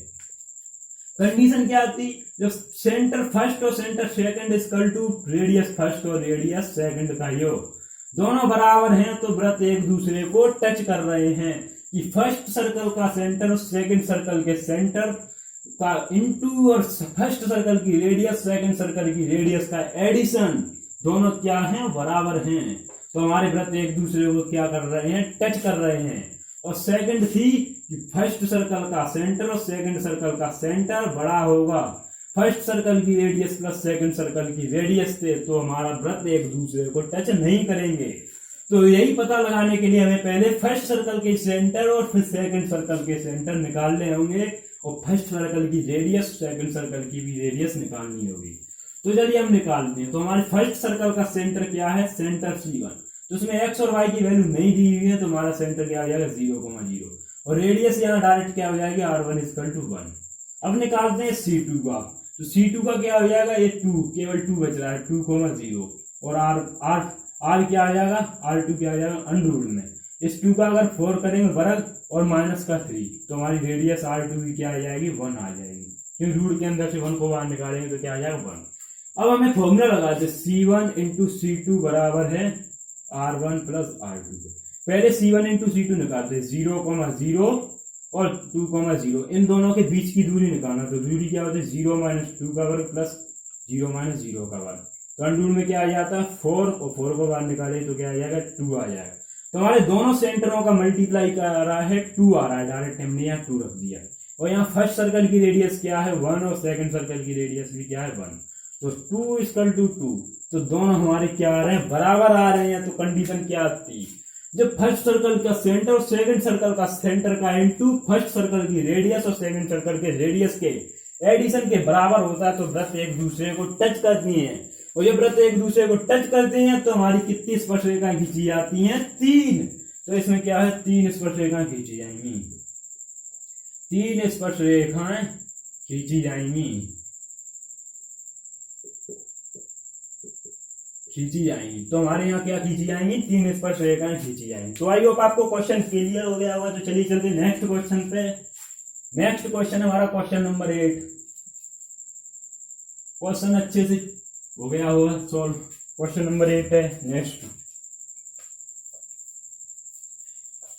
कंडीशन क्या थी, जब सेंटर फर्स्ट और centre second equal to radius first और रेडियस सेकंड का योग दोनों बराबर हैं तो वृत्त एक दूसरे को टच कर रहे हैं, कि फर्स्ट सर्कल का सेंटर और सेकंड सर्कल के सेंटर का इनटू और फर्स्ट सर्कल की रेडियस सेकंड सर्कल की रेडियस का एडिशन दोनों क्या हैं, बराबर हैं। तो हमारे वृत्त एक दूसरे को क्या कर रहे हैं, टच कर रहे हैं। और सेकंड थी कि फर्स्ट सर्कल का सेंटर और सेकंड सर्कल का सेंटर बड़ा होगा फर्स्ट सर्कल की रेडियस प्लस सेकंड सर्कल की रेडियस से, तो हमारा वृत्त एक दूसरे को टच नहीं करेंगे। तो यही पता लगाने के लिए हमें पहले फर्स्ट सर्कल के सेंटर और फिर सेकंड सर्कल के सेंटर निकालने होंगे, और फर्स्ट सर्कल की रेडियस सेकंड सर्कल की भी रेडियस निकालनी होगी। तो चलिए हम निकालते हैं। तो हमारे फर्स्ट सर्कल का सेंटर क्या है, सेंटर C1, तो उसमें एक्स और वाई की वैल्यू नहीं दी हुई है तो हमारा सेंटर क्या हो जाएगा 0,0, और रेडियस यहाँ डायरेक्ट क्या हो जाएगी R1 = 1। अब निकालते हैं C2 का, तो C2 का क्या हो जाएगा, ये 2 केवल 2 बच रहा है 2,0, और R क्या आ जाएगा, R2 क्या आ जाएगा √में, इस 2 का अगर 4 करेंगे वर्ग और माइनस का 3 तो हमारी रेडियस R2 की क्या आ जाएगी 1 आ जाएगी, क्योंकि रूट के अंदर से 1 को बाहर निकालेंगे तो क्या आ जाएगा 1। अब हमें फॉर्मूला लगाते C1 इंटू C2 बराबर है R1 प्लस R2। पहले C1 इंटू C2 निकालते 0,0 और 2,0, इन दोनों के बीच की दूरी निकालना, तो दूरी क्या होती है 0 माइनस 2 का वर्ग प्लस 0 माइनस 0 का वर्ग, तो अंडर रूट में क्या आ जाता है 4 और 4 को बाहर निकाले तो क्या आ जाएगा 2 आ जाएगा। तो हमारे दोनों सेंटरों का मल्टीप्लाई कर रहा है 2 आ रहा है, डायरेक्ट हमने यहाँ 2 रख दिया। और यहाँ फर्स्ट सर्कल की रेडियस क्या है 1 और सेकंड सर्कल की रेडियस भी क्या है 1, तो 2 इक्वल टू 2, तो दोनों हमारे क्या आ रहे हैं बराबर आ रहे हैं। तो कंडीशन क्या आती, जब फर्स्ट सर्कल का सेंटर और सेकंड सर्कल का सेंटर का इनटू फर्स्ट सर्कल की रेडियस और सेकंड सर्कल के रेडियस के एडिशन के बराबर होता है तो वृत्त एक दूसरे को टच करती हैं, और जब वृत्त एक दूसरे को टच करते हैं तो हमारी कितनी स्पर्श रेखाएं खींची जाती हैं 3। तो इसमें क्या है 3 स्पर्श रेखाएं खींची जाएंगी, 3 स्पर्श रेखाएं खींची जाएंगी, तो हमारे यहाँ क्या खींची जाएंगी 3 स्पर्श रेखाएं खींची जाएंगी। तो आई होप आपको क्वेश्चन क्लियर हो गया होगा। तो चलिए चलते नेक्स्ट क्वेश्चन पे। नेक्स्ट क्वेश्चन है हमारा क्वेश्चन नंबर 8। क्वेश्चन अच्छे से हो गया होगा सॉल्व। क्वेश्चन नंबर 8 है नेक्स्ट।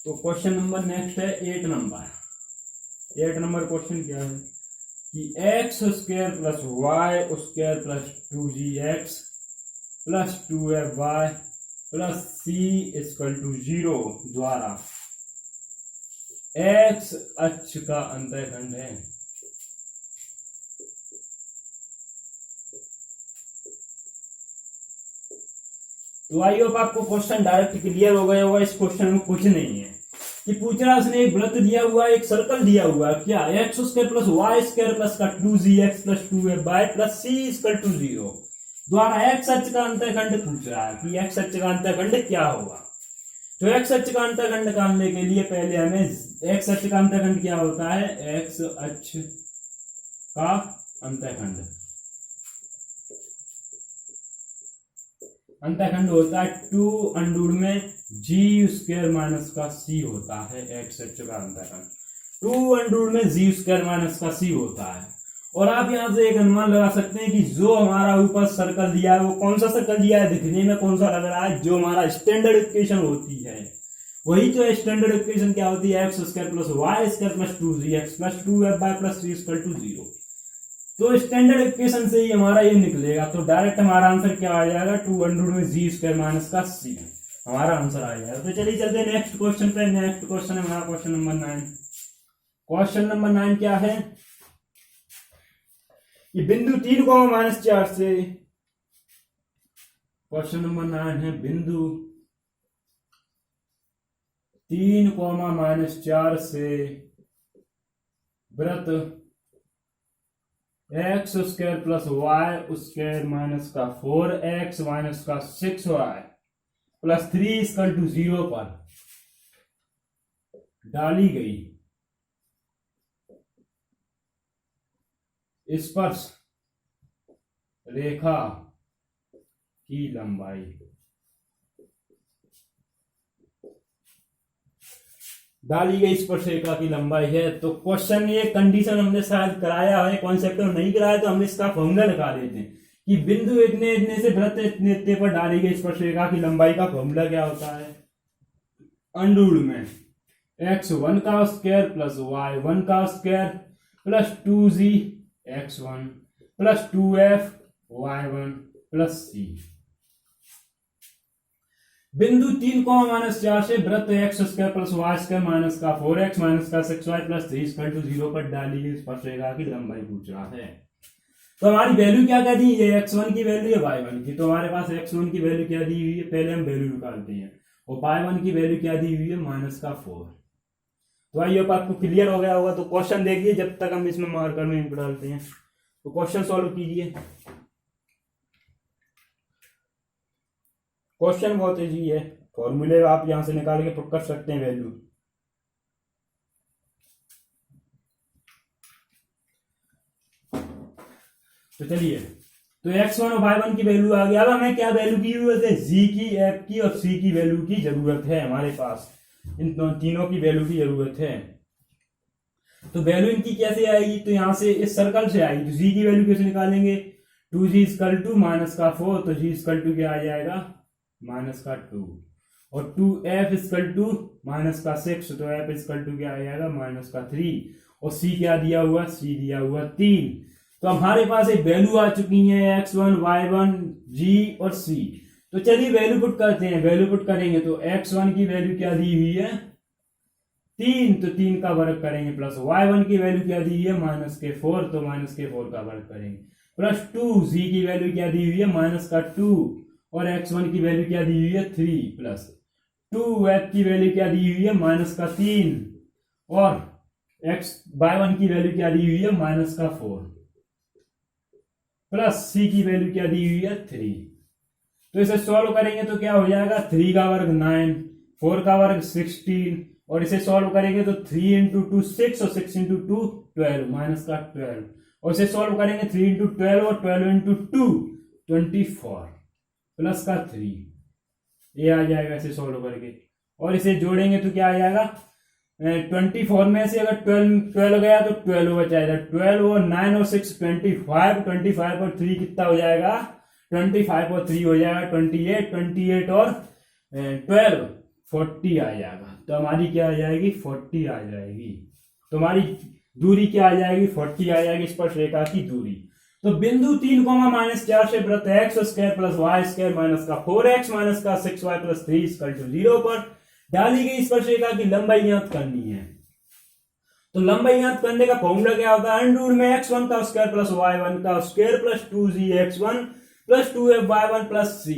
तो क्वेश्चन नंबर नेक्स्ट है 8 नंबर क्वेश्चन क्या है कि x square plus Y square plus 2gx plus 2fy plus c equal to 0 द्वारा एक्स अक्ष का अंतःखंड है। तो आई होप आपको क्वेश्चन डायरेक्ट क्लियर हो गया होगा। इस क्वेश्चन में कुछ नहीं है कि पूछ रहा उसने एक वृत्त दिया हुआ है, एक सर्कल दिया हुआ है, क्या x square plus Y square plus का 2gx plus 2fy plus c equal to 0 द्वारा एक्स अक्ष का अंतःखंड पूछ रहा है कि एक्स अक्ष का अंतःखंड क्या होगा। तो एक्स अक्ष का अंतःखंड निकालने के लिए पहले हमें एक्स अक्ष का अंतःखंड क्या होता है, एक्स अक्ष का अंतःखंड होता है 2 अंडूर में g स्क्वायर माइनस का c होता है। एक्स अक्ष का अंतःखंड 2 अंडूर में g स्क्वायर माइनस का c होता है। और आप यहां से एक अनुमान लगा सकते हैं कि जो हमारा ऊपर सर्कल दिया है वो कौन सा सर्कल दिया है, दिखने में कौन सा लग रहा है, जो हमारा स्टैंडर्ड इक्वेशन होती है वही तो स्टैंडर्ड इक्वेशन क्या होती है, x square plus Y square plus 2gx plus 2fy plus c equal to 0। तो स्टैंडर्ड इक्वेशन से ही हमारा ये निकलेगा। तो डायरेक्ट हमारा आंसर क्या आ जाएगा 2 अंडर में g स्क्वायर माइनस का c हमारा आंसर आ जाएगा। तो चलिए चलते हैं नेक्स्ट क्वेश्चन पे। नेक्स्ट क्वेश्चन है हमारा क्वेश्चन नंबर 9। क्वेश्चन नंबर 9 क्या है कि बिंदु 3 को -4 से, क्वेश्चन नंबर 9 है बिंदु 3, -4 से वृत्त x square plus Y square minus का 4x माइनस का 6y प्लस 3 इक्वल टू 0 पर डाली गई स्पर्श रेखा की लंबाई। डाली गई स्पर्श रेखा की लंबाई है। तो क्वेश्चन ये कंडीशन हमने शायद कराया है, कॉन्सेप्ट में नहीं कराया, तो हमने इसका फॉर्मूला लगा देते हैं कि बिंदु इतने इतने से वृत्त इतने इतने पर डाली गई स्पर्श रेखा की लंबाई का फॉर्मूला क्या होता है, अंडर में x1 का स्क्वायर प्लस y1 का square plus 2gx1 plus 2f(y1) plus c। बिंदु 3, -4 से वृत्त x square plus Y square minus का 4x माइनस का 6y प्लस 3 इक्वल टू 0 पर डाली गई स्पर्श रेखा की लंबाई पूछ रहा है। तो हमारी वैल्यू क्या क्या दी, ये x1 की वैल्यू है y1 की। तो हमारे पास x1 की वैल्यू क्या दी हुई है, पहले हम वैल्यू निकालते हैं, और y1 की वैल्यू क्या दी हुई है -4। तो आइए आपको क्लियर हो गया होगा। तो क्वेश्चन देखिए जब तक हम इसमें मार्कर में इनपुट डालते हैं। तो क्वेश्चन सॉल्व कीजिए। क्वेश्चन बहुत इजी है, फॉर्मूले आप यहां से निकाल के पुट कर सकते हैं वैल्यू। तो चलिए, तो x1 और y1 की वैल्यू आ गई। अब हमें क्या वैल्यू की जरूरत है, g की, f की और c की वैल्यू की जरूरत है हमारे पास। इन तीनों की वैल्यू की जरूरत है। तो वैल्यू इनकी कैसे आएगी, तो यहां से इस सर्कल से आएगी। तो जी की वैल्यू कैसे निकालेंगे, 2g इक्वल टू माइनस का 4, तो जी इक्वल टू क्या आ जाएगा माइनस का 2, और 2f इक्वल टू माइनस का 6, तो f इक्वल टू क्या आ जाएगा माइनस का 3, और c क्या दिया हुआ, c दिया हुआ 3। तो हमारे पास एक वैल्यू आ चुकी है x1 y1 g और c। तो चलिए वैल्यू पुट करते हैं। वैल्यू पुट करेंगे तो x1 की वैल्यू क्या दी हुई है 3, तो 3 का वर्ग करेंगे, प्लस y1 की वैल्यू क्या दी हुई है माइनस के 4, तो माइनस के 4 का वर्ग करेंगे, प्लस 2 z की वैल्यू क्या दी हुई है माइनस का 2, और x1 की वैल्यू क्या दी हुई है 3, प्लस 2f की वैल्यू क्या दी हुई है माइनस का 3, और y1 की वैल्यू क्या दी हुई है माइनस का 4, प्लस c की वैल्यू क्या दी हुई है 3। तो इसे सॉल्व करेंगे तो क्या हो जाएगा, 3 का वर्ग 9, 4 का वर्ग 16, और इसे सॉल्व करेंगे तो 3 इंटू 2 6, और 6 इंटू 2 12, माइनस का 12, और इसे सॉल्व करेंगे 3 इंटू 12 और 12 इंटू 2 24, प्लस का 3, ये आ जाएगा इसे सॉल्व करके। और इसे जोड़ेंगे तो क्या आ जाएगा, 24 में से अगर 12 गया तो 12 बचाएगा, 12 और 9 और 6 25, 25 और 3 कितना हो जाएगा, 25 और 3 हो जाएगा 28, 28 और 12 40 आ जाएगा। तो हमारी क्या आ जाएगी 40 आ जाएगी। तो हमारी दूरी क्या आ जाएगी 40 आ जाएगी, स्पर्श रेखा की दूरी। तो बिंदु 3 -4 से वृत्त x square plus Y square minus का 4x माइनस का 6y प्लस 3 इक्वल टू 0 पर डाली गई स्पर्श रेखा की लंबाई ज्ञात करनी है। तो लंबाई ज्ञात करने का फॉर्मूला क्या होता है, अंडर रूट में x1 का स्क्वायर प्लस y1 का square plus 2gx1 plus 2fy1 plus c,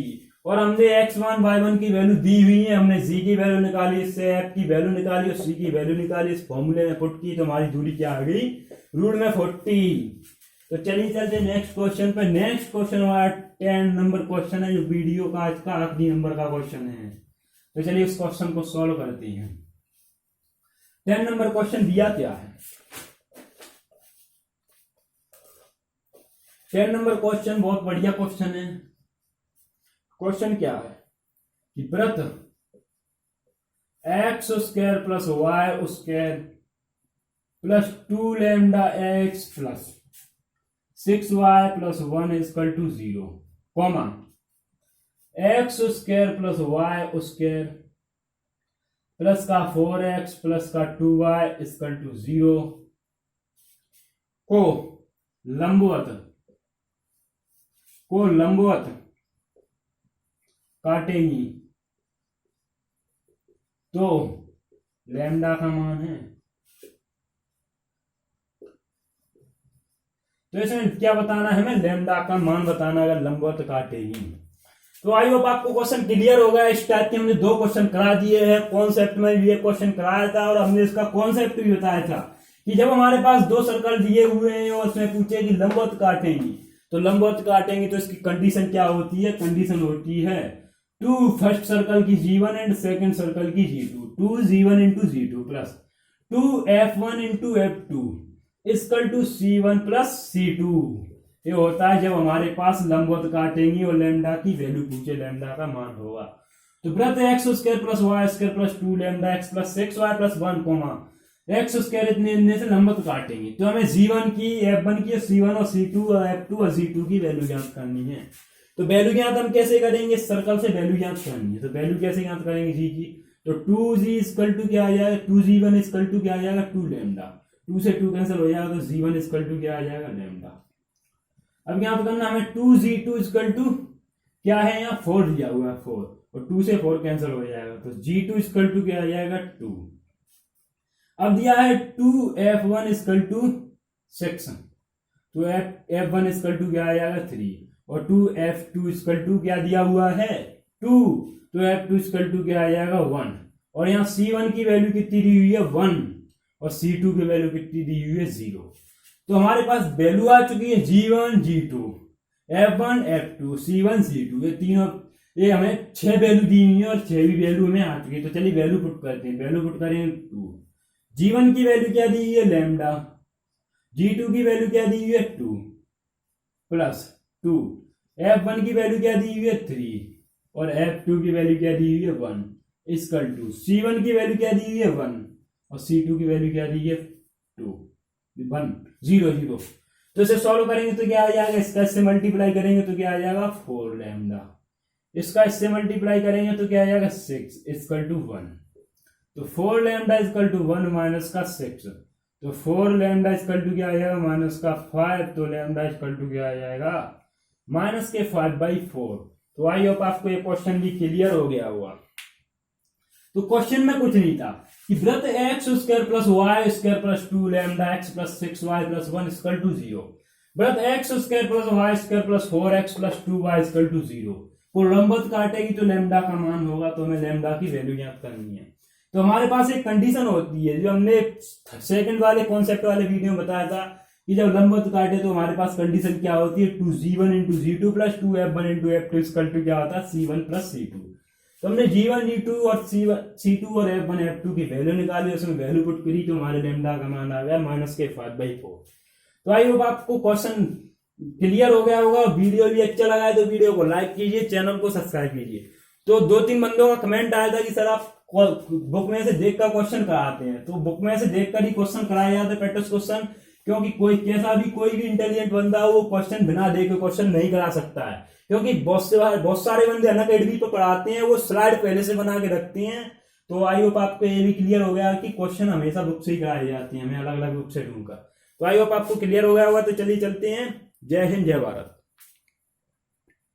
और हमने x1 y1 की वैल्यू दी हुई है, हमने z की वैल्यू निकाली, इससे f की वैल्यू निकाली और c की वैल्यू निकाली, इस फॉर्मूले में पुट की, तो हमारी दूरी क्या आ गई रूट में 40। तो चलिए चलते नेक्स्ट क्वेश्चन पे। नेक्स्ट क्वेश्चन हमारा 10 नंबर क्वेश्चन है, जो वीडियो का आज का आखिरी नंबर का क्वेश्चन है। तो चलिए इस क्वेश्चन को सॉल्व करते हैं। 10 नंबर क्वेश्चन दिया क्या है, 10 नंबर क्वेश्चन बहुत बढ़िया क्वेश्चन है। क्वेश्चन क्या है कि वृत्त x square plus Y square plus 2 lambda x plus 6y plus 1 equal to 0, comma x square plus Y square plus का 4x प्लस का 2y इक्वल टू 0 को लंबवत काटेंगी तो लैम्डा का मान है। तो इसमें क्या बताना है, हमें लैम्डा का मान बताना, अगर लंबवत काटेगी। तो आई होप आपको क्वेश्चन क्लियर होगा। इस टाइप के हमने 2 क्वेश्चन करा दिए हैं, कॉन्सेप्ट में भी एक क्वेश्चन कराया था, और हमने इसका कॉन्सेप्ट भी बताया था कि जब हमारे पास 2 सर्कल दिए हुए हैं और उसमें पूछे कि लंबवत काटेंगी, तो लंबवत काटेंगी तो इसकी कंडीशन क्या होती है, कंडीशन होती है 2 फर्स्ट सर्कल की g1 एंड सेकंड सर्कल की g2, 2g1 into g2 plus 2f1 into f2 equal to c1 plus c2। ये होता है जब हमारे पास लंबवत काटेंगी और लैम्डा की वैल्यू पूछे, लैम्डा का मान होगा। तो वृत्त x square plus Y square plus 2 lambda x plus 6y plus 1 comma x square इतने से लंबवत काटेंगे। तो हमें g1 की, f1 की, c1 और c2 और f2 और g2 की वैल्यू ज्ञात करनी है। तो वैल्यू ज्ञात हम कैसे करेंगे, सर्कल से वैल्यू ज्ञात करनी है। तो वैल्यू कैसे ज्ञात करेंगे जी की, तो 2g इक्वल टू क्या आ जाएगा, 2g1 इक्वल टू क्या आ जाएगा 2 लैम्डा, 2 से 2 कैंसिल हो जाएगा, तो g1 इक्वल टू क्या आ जाएगा लैम्डा। अब यहाँ पे करना हमें 2g2 इक्वल टू क्या है, यहाँ 4 दिया हुआ है 4, और 2 से 4 कैंसिल हो जाएगा, तो g2 इक्वल टू क्या आ जाएगा 2। अब दिया है 2f1 इक्वल टू 6, तो f1 इक्वल टू क्या आ जाएगा 3, और 2f2 इक्वल टू क्या दिया हुआ है 2, तो f2 इक्वल टू क्या आ जाएगा 1, और यहाँ c1 की वैल्यू कितनी दी हुई है 1, और c2 की वैल्यू कितनी दी हुई है 0। तो हमारे पास वैल्यू आ चुकी है g1 g2 f1 f2 c1 c2, ये तीनों, ये हमें 6 वैल्यू दी हुई है और 6 भी वैल्यू हमें आ चुकी है। तो चलिए वैल्यू पुट करते हैं। वैल्यू पुट करें 2, g1 की वैल्यू क्या दी हुई है लैम्डा, g2 की वैल्यू क्या दी हुई है 2 प्लस 2, f1 की वैल्यू क्या दी हुई है 3, और f2 की वैल्यू क्या दी हुई है 1, इक्वल टू C1 की वैल्यू क्या दी हुई है 1 और C2 की वैल्यू क्या दी है 2 1 0 0। तो इसे सॉल्व करेंगे तो क्या आ जाएगा, इसका इससे मल्टीप्लाई करेंगे तो क्या आ जाएगा 4 लैम्डा, इसका इससे मल्टीप्लाई करेंगे तो क्या आ जाएगा 6 इक्वल टू 1। तो 4 लैम्डा इक्वल टू 1 माइनस का 6, तो 4 लैम्डा इक्वल टू क्या आ जाएगा माइनस का 5, तो लैम्डा इक्वल टू क्या आ जाएगा माइनस के 5/4। तो आई होप आपको ये क्वेश्चन भी क्लियर हो गया होगा। तो क्वेश्चन में कुछ नहीं था कि वृत्त x square plus Y square plus 2 lambda x plus 6y plus 1 equal to 0, वृत्त x square plus Y square plus 4x plus 2y equal to 0 को लंबवत काटेगी तो लैम्डा का मान होगा, तो हमें लैम्डा की वैल्यू ज्ञात करनी है। तो हमारे पास एक कंडीशन होती है जो हमने सेकंड वाले कॉन्सेप्ट वाले वीडियो में बताया था कि जब लंबवत काटे तो हमारे पास कंडीशन क्या होती है 2g1 इंटू जी2 plus 2f1 into f2 equal to क्या होता है c1 प्लस c2। तो हमने g1 g2 और c2 और f1 f2 की वैल्यू निकाली, उसमें वैल्यू पुट करी तो हमारे लैम्डा का मान आ गया माइनस के 5/4। तो आई होप आपको क्वेश्चन क्लियर हो गया होगा। वीडियो भी अच्छा लगा है तो वीडियो को लाइक कीजिए, चैनल को सब्सक्राइब कीजिए। तो 2-3 बंदों का कमेंट आया था कि सर आप बुक में से देख कर क्वेश्चन कराते हैं, तो बुक में से देख कर ही क्वेश्चन कराए जाते हैं प्रैक्टिस क्वेश्चन, क्योंकि कोई भी इंटेलिजेंट बंदा हो वो क्वेश्चन बिना देखे क्वेश्चन नहीं करा सकता है, क्योंकि बहुत सारे बंदे अनअकैडमी पे पढ़ाते हैं, वो स्लाइड पहले से बना के रखते हैं। तो आई होप आपको ये भी क्लियर हो गया कि क्वेश्चन हमेशा बुक से ही कराए जाते हैं, हमें अलग अलग बुक से ढूंढकर। तो आई होप आपको क्लियर हो गया होगा। तो चलिए चलते हैं। जय हिंद, जय भारत।